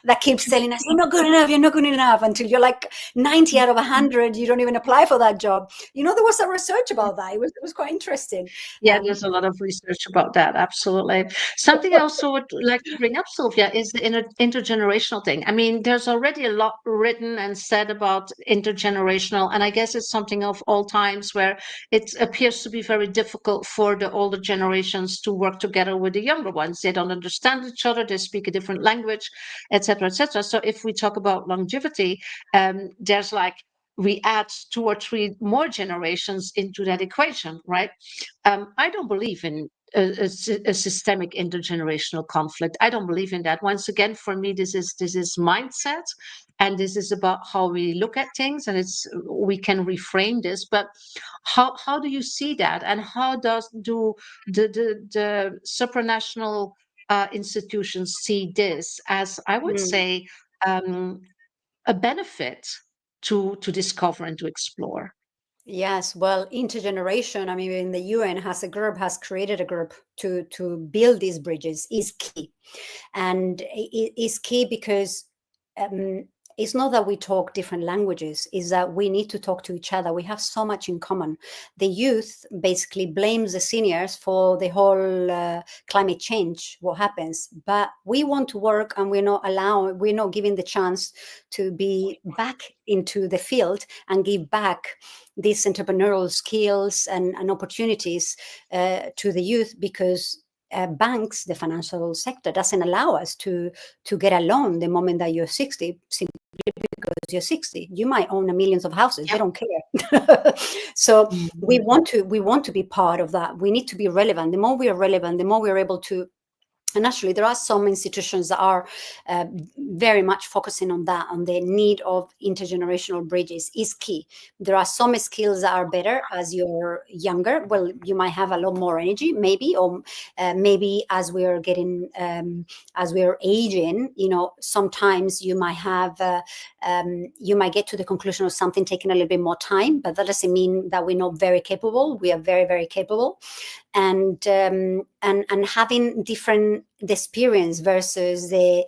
Speaker 2: that keeps telling us, you're not good enough, you're not good enough, until you're like 90 out of 100, you don't even apply for that job. You know, there was some research about that. It was quite interesting.
Speaker 1: Yeah,
Speaker 2: Um,
Speaker 1: there's a lot of research about that. Absolutely. Something I also would like to bring up, Sylvia, is the intergenerational thing. I mean, there's already a lot written and said about intergenerational, and I guess it's something of all times where it appears to be very difficult for the older generations to work together with the younger ones. They don't understand each other, they speak a different language, etc. cetera, et cetera. So if we talk about longevity, there's like, we add 2 or 3 more generations into that equation, right? I don't believe in a systemic intergenerational conflict. I don't believe in that. Once again, for me, this is mindset, and this is about how we look at things, and it's, we can reframe this. But how do you see that, and how do the supranational institutions see this as, I would
Speaker 2: Mm.
Speaker 1: say, um, a benefit to discover and to explore?
Speaker 2: Yes, well, intergeneration. I mean, the UN has created a group to build these bridges is key, and it is key because um, it's not that we talk different languages, is that we need to talk to each other. We have so much in common. The youth basically blames the seniors for the whole climate change, what happens, but we want to work, and we're not giving the chance to be back into the field and give back these entrepreneurial skills and opportunities to the youth, because banks, the financial sector, doesn't allow us to get a loan the moment that you're 60, simply because you're 60. You might own a millions of houses; they
Speaker 1: Yeah.
Speaker 2: don't care. So
Speaker 1: Mhm.
Speaker 2: we want to be part of that. We need to be relevant. The more we are relevant, the more we are able to. And actually, there are some institutions that are very much focusing on that, on the need of intergenerational bridges is key. There are some skills that are better as you're younger. Well, you might have a lot more energy, maybe, or maybe as we're getting, as we're aging, sometimes you might get to the conclusion of something taking a little bit more time, but that doesn't mean that we're not very capable. We are very, very capable, and having different experience versus the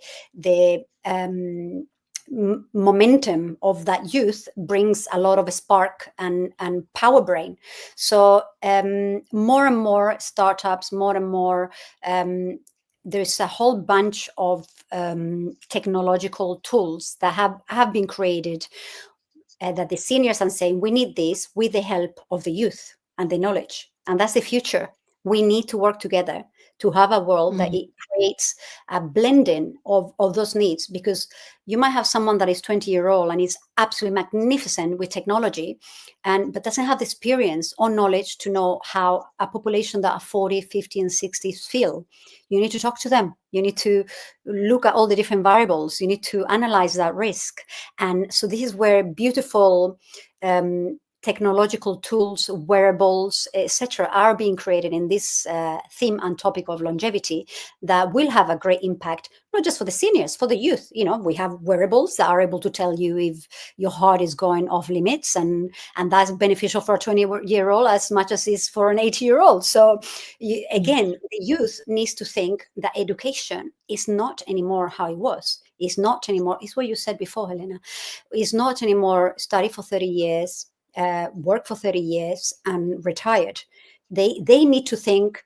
Speaker 2: momentum of that youth brings a lot of spark and power brain. So more and more startups, more and more, there's a whole bunch of technological tools that have been created, that the seniors are saying we need this with the help of the youth and the knowledge, and that's the future. We need to work together to have a world that
Speaker 1: Mm.
Speaker 2: it creates a blending of those needs, because you might have someone that is 20-year-old and is absolutely magnificent with technology, but doesn't have the experience or knowledge to know how a population that are 40, 50, and 60 feel. You need to talk to them. You need to look at all the different variables. You need to analyze that risk. And so this is where beautiful technological tools, wearables, etc., are being created in this theme and topic of longevity that will have a great impact, not just for the seniors, for the youth. We have wearables that are able to tell you if your heart is going off limits, and that's beneficial for a 20-year-old as much as is for an 80-year-old. So
Speaker 1: Mm.
Speaker 2: again, the youth needs to think that education is not anymore how it was. It's not anymore. It's what you said before, Helena. It's not anymore study for 30 years, work for 30 years, and retired. They need to think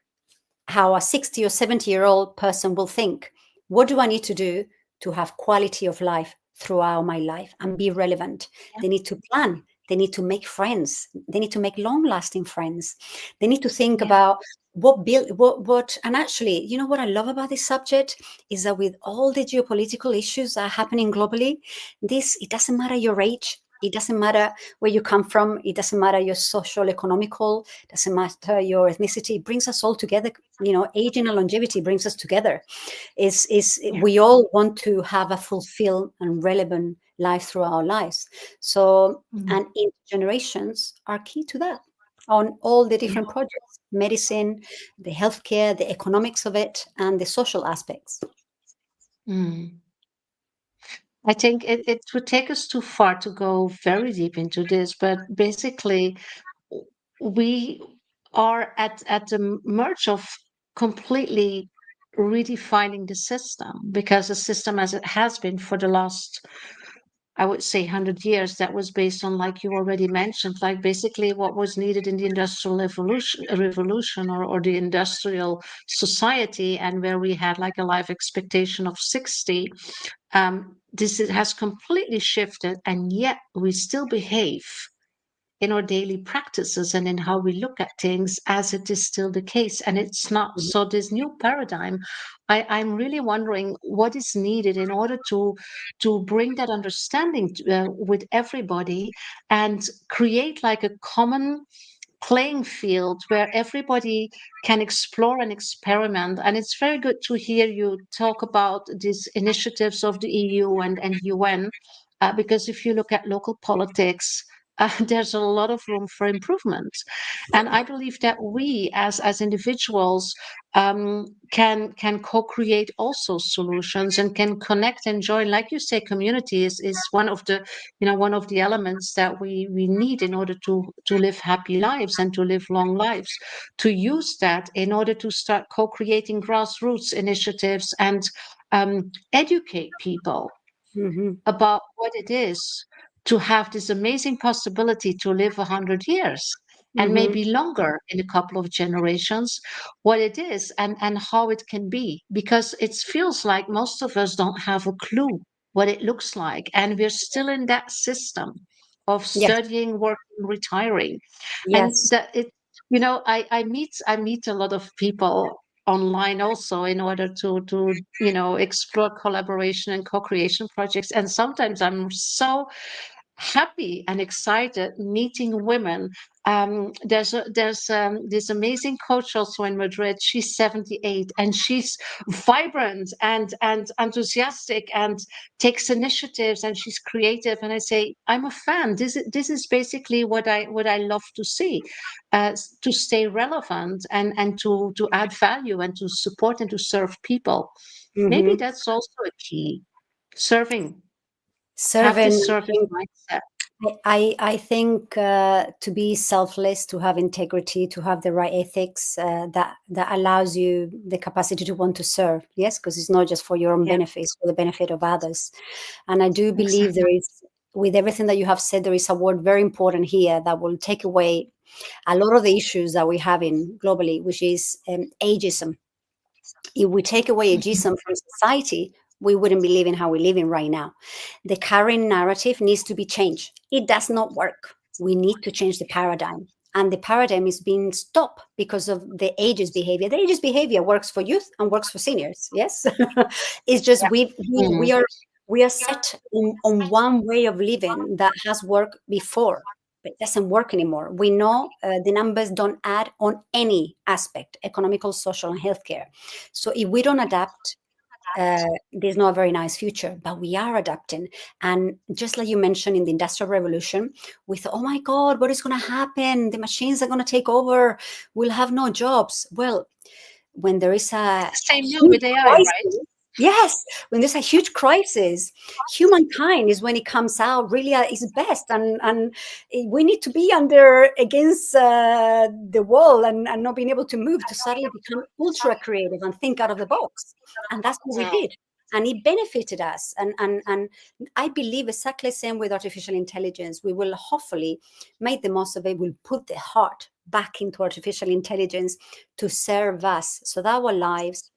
Speaker 2: how a 60 or 70-year-old person will think. What do I need to do to have quality of life throughout my life and be relevant?
Speaker 1: Yeah.
Speaker 2: They need to plan. They need to make friends. They need to make long-lasting friends. They need to think
Speaker 1: Yeah.
Speaker 2: about and actually, what I love about this subject is that with all the geopolitical issues that are happening globally, it doesn't matter your age, it doesn't matter where you come from, it doesn't matter your social, economical, doesn't matter your ethnicity. It brings us all together. Aging and longevity brings us together. Is
Speaker 1: Yeah.
Speaker 2: We all want to have a fulfilled and relevant life throughout our lives. So,
Speaker 1: Mm.
Speaker 2: and intergenerations are key to that on all the
Speaker 1: Yeah.
Speaker 2: different projects: medicine, the healthcare, the economics of it, and the social aspects.
Speaker 1: Mm. I think it would take us too far to go very deep into this, but basically, we are at the merge of completely redefining the system, because the system as it has been for the last, I would say, 100 years, that was based on, like you already mentioned, like basically what was needed in the industrial revolution, or the industrial society, and where we had like a life expectation of 60. Has completely shifted, and yet we still behave in our daily practices and in how we look at things, as it is still the case. And it's not. So this new paradigm, I'm really wondering what is needed in order to bring that understanding with everybody and create like a common playing field where everybody can explore and experiment. And it's very good to hear you talk about these initiatives of the EU and UN, because if you look at local politics, there's a lot of room for improvement. And I believe that we as individuals can co-create also solutions and can connect and join. Like you say, community is one of the, one of the elements that we need in order to live happy lives and to live long lives. To use that in order to start co-creating grassroots initiatives and educate people
Speaker 2: Mm-hmm.
Speaker 1: about what it is to have this amazing possibility to live 100 years and
Speaker 2: Mm-hmm.
Speaker 1: maybe longer in a couple of generations, what it is and how it can be. Because it feels like most of us don't have a clue what it looks like. And we're still in that system of
Speaker 2: Yes.
Speaker 1: studying, working, retiring. And
Speaker 2: Yes.
Speaker 1: that it, I meet a lot of people online also in order to explore collaboration and co-creation projects. And sometimes I'm so happy and excited meeting women. There's this amazing coach also in Madrid. She's 78 and she's vibrant and enthusiastic and takes initiatives and she's creative. And I say, I'm a fan. This is basically what I love to see, to stay relevant and to add value and to support and to serve people. Maybe
Speaker 2: Mm-hmm.
Speaker 1: that's also a key. Serving. Have this
Speaker 2: Serving.
Speaker 1: serving mindset.
Speaker 2: I think to be selfless, to have integrity, to have the right ethics, that allows you the capacity to want to serve. Yes, because it's not just for your own
Speaker 1: Yeah,
Speaker 2: benefit, it's for the benefit of others. And I do believe
Speaker 1: exactly.
Speaker 2: there is, with everything that you have said, there is a word very important here that will take away a lot of the issues that we're having globally, which is ageism. If we take away ageism from society, we wouldn't be living how we're living right now. The current narrative needs to be changed. It does not work. We need to change the paradigm. And the paradigm is being stopped because of the ageist behavior. The ageist behavior works for youth and works for seniors. Yes. It's just
Speaker 1: Yeah.
Speaker 2: we
Speaker 1: Mm.
Speaker 2: are set on one way of living that has worked before, but it doesn't work anymore. We know the numbers don't add on any aspect, economical, social, and healthcare. So if we don't adapt, there's not a very nice future, but we are adapting. And just like you mentioned in the Industrial Revolution, we thought, oh my God, what is going to happen? The machines are going to take over. We'll have no jobs. Well, when there is a
Speaker 1: Same now
Speaker 2: huge
Speaker 1: with AI, right?
Speaker 2: crisis, yes, when there's a huge crisis, humankind is when it comes out really at its best, and we need to be under against the wall and not being able to move to suddenly become ultra creative and think out of the box, and that's what we
Speaker 1: Mm.
Speaker 2: did. And it benefited us, and I believe exactly the same with artificial intelligence. We will hopefully make the most of it. We'll put the heart back into artificial intelligence to serve us, so that our lives,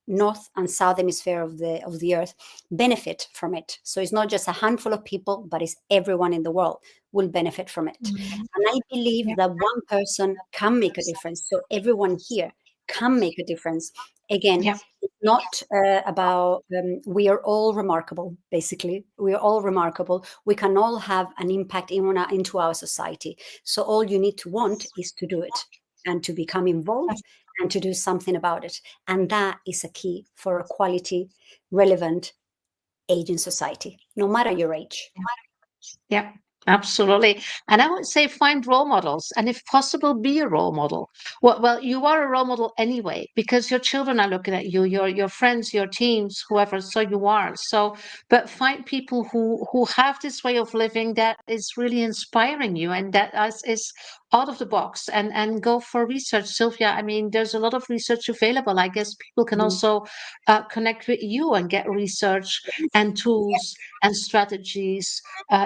Speaker 2: north and south hemisphere of the earth, benefit from it. So it's not just a handful of people, but it's everyone in the world will benefit from it.
Speaker 1: Mm.
Speaker 2: And I believe
Speaker 1: Yeah.
Speaker 2: that one person can make a difference. So everyone here can make a difference. Again,
Speaker 1: Yeah.
Speaker 2: it's not about we are all remarkable. Basically, we are all remarkable. We can all have an impact into our society. So all you need to want is to do it and to become involved and to do something about it. And that is a key for a quality, relevant, aging society, no matter your age.
Speaker 1: Yeah, absolutely. And I would say find role models and if possible, be a role model. Well, you are a role model anyway, because your children are looking at you, your friends, your teams, whoever, so you are. So, but find people who have this way of living that is really inspiring you and that is out of the box and go for research. Sylvia, I mean, there's a lot of research available. I guess people can
Speaker 2: Mhm.
Speaker 1: also connect with you and get research and tools and strategies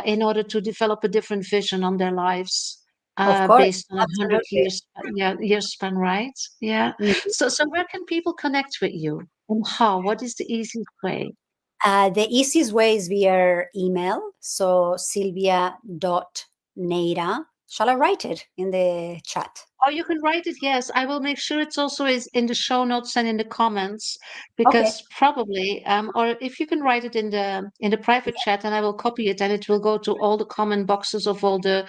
Speaker 1: in order to develop a different vision on their lives
Speaker 2: Of course,
Speaker 1: based on 100
Speaker 2: absolutely.
Speaker 1: years, year span, right? Yeah.
Speaker 2: Mhm.
Speaker 1: So where can people connect with you and how? What is the easiest way?
Speaker 2: The easiest way is via email. So Silvia.neira Shall I write it in the chat?
Speaker 1: Oh, you can write it. Yes, I will make sure it's also is in the show notes and in the comments,
Speaker 2: Okay.
Speaker 1: because probably, or if you can write it in the private chat, and I will copy it, and it will go to all the comment boxes of all the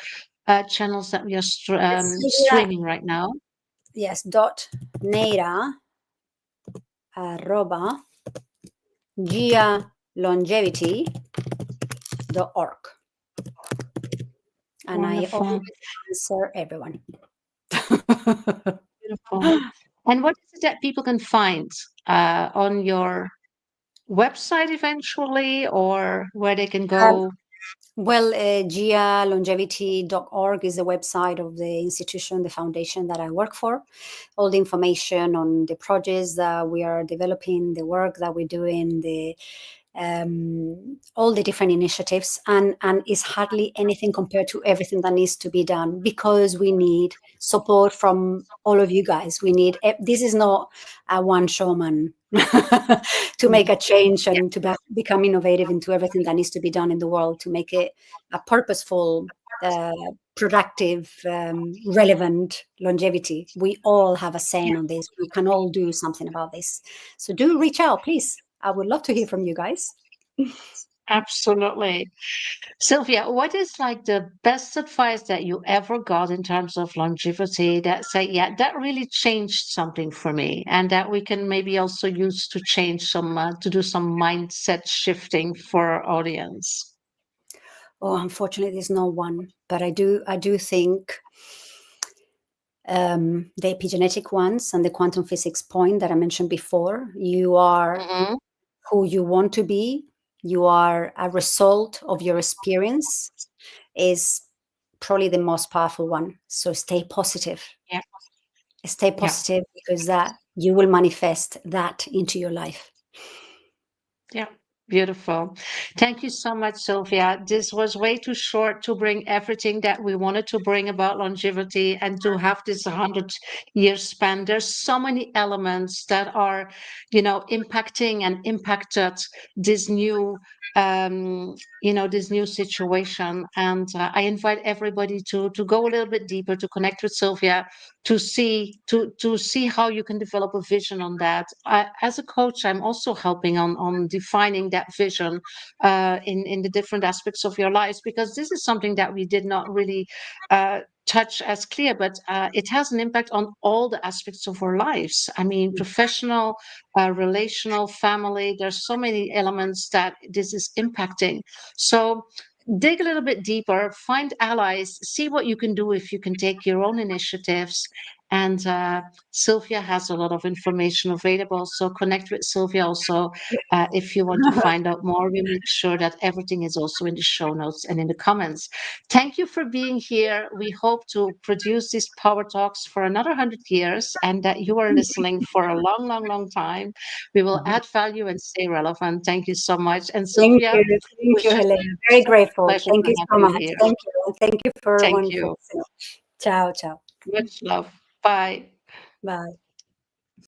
Speaker 1: channels that we are
Speaker 2: Silvia,
Speaker 1: streaming right now.
Speaker 2: yes, dot Neira arroba gialongevity.org. And I always
Speaker 1: Wonderful,
Speaker 2: answer everyone.
Speaker 1: beautiful. And what is it that people can find on your website eventually, or where they can
Speaker 2: Um,
Speaker 1: go?
Speaker 2: Well, gialongevity.org is the website of the institution, the foundation that I work for. All the information on the projects that we are developing, the work that we're doing, the all the different initiatives, and is hardly anything compared to everything that needs to be done, because we need support from all of you guys. We need, this is not a one showman to make
Speaker 1: Mm.
Speaker 2: a change
Speaker 1: Yeah,
Speaker 2: and to become innovative into everything that needs to be done in the world, to make it a purposeful, uh, productive, relevant longevity. We all have a say
Speaker 1: yeah,
Speaker 2: on this. We can all do something about this. So do reach out, please. I would love to hear from you guys.
Speaker 1: absolutely. Sylvia, what is like the best advice that you ever got in terms of longevity that say, yeah, that really changed something for me, and that we can maybe also use to change some, to do some mindset shifting for our audience?
Speaker 2: Oh, unfortunately, there's no one, but I do think the epigenetic ones and the quantum physics point that I mentioned before. You are
Speaker 1: Hmm.
Speaker 2: who you want to be. You are a result of your experience. Is probably the most powerful one. So stay positive.
Speaker 1: Yeah,
Speaker 2: Stay
Speaker 1: yeah.
Speaker 2: positive, because that you will manifest that into your life.
Speaker 1: Yeah, beautiful. Thank you so much, Sylvia. This was way too short to bring everything that we wanted to bring about longevity and to have this 100-year span. There's so many elements that are, impacting and impacted this new, this new situation. And I invite everybody to go a little bit deeper, to connect with Sylvia, to see how you can develop a vision on that. As a coach, I'm also helping on defining that vision in the different aspects of your lives, because this is something that we did not really touch as clear, but it has an impact on all the aspects of our lives. I mean, professional, relational, family. There's so many elements that this is impacting. So dig a little bit deeper, find allies, see what you can do, if you can take your own initiatives. And Sylvia has a lot of information available. So connect with Sylvia also if you want to find out more. We make sure that everything is also in the show notes and in the comments. Thank you for being here. We hope to produce these Power Talks for another 100 years, and that you are listening for a long, long, long time. We will add value and stay relevant. Thank you so much. And
Speaker 2: Thank
Speaker 1: Sylvia,
Speaker 2: you.
Speaker 1: it
Speaker 2: Thank
Speaker 1: was
Speaker 2: you,
Speaker 1: just
Speaker 2: Helena. Very
Speaker 1: such a
Speaker 2: grateful.
Speaker 1: pleasure
Speaker 2: Thank
Speaker 1: to
Speaker 2: you
Speaker 1: have
Speaker 2: so
Speaker 1: you
Speaker 2: much.
Speaker 1: here.
Speaker 2: Thank you. And thank you for
Speaker 1: Thank
Speaker 2: everyone for
Speaker 1: you.
Speaker 2: listening. Ciao, ciao.
Speaker 1: Much love. Bye.
Speaker 2: Bye.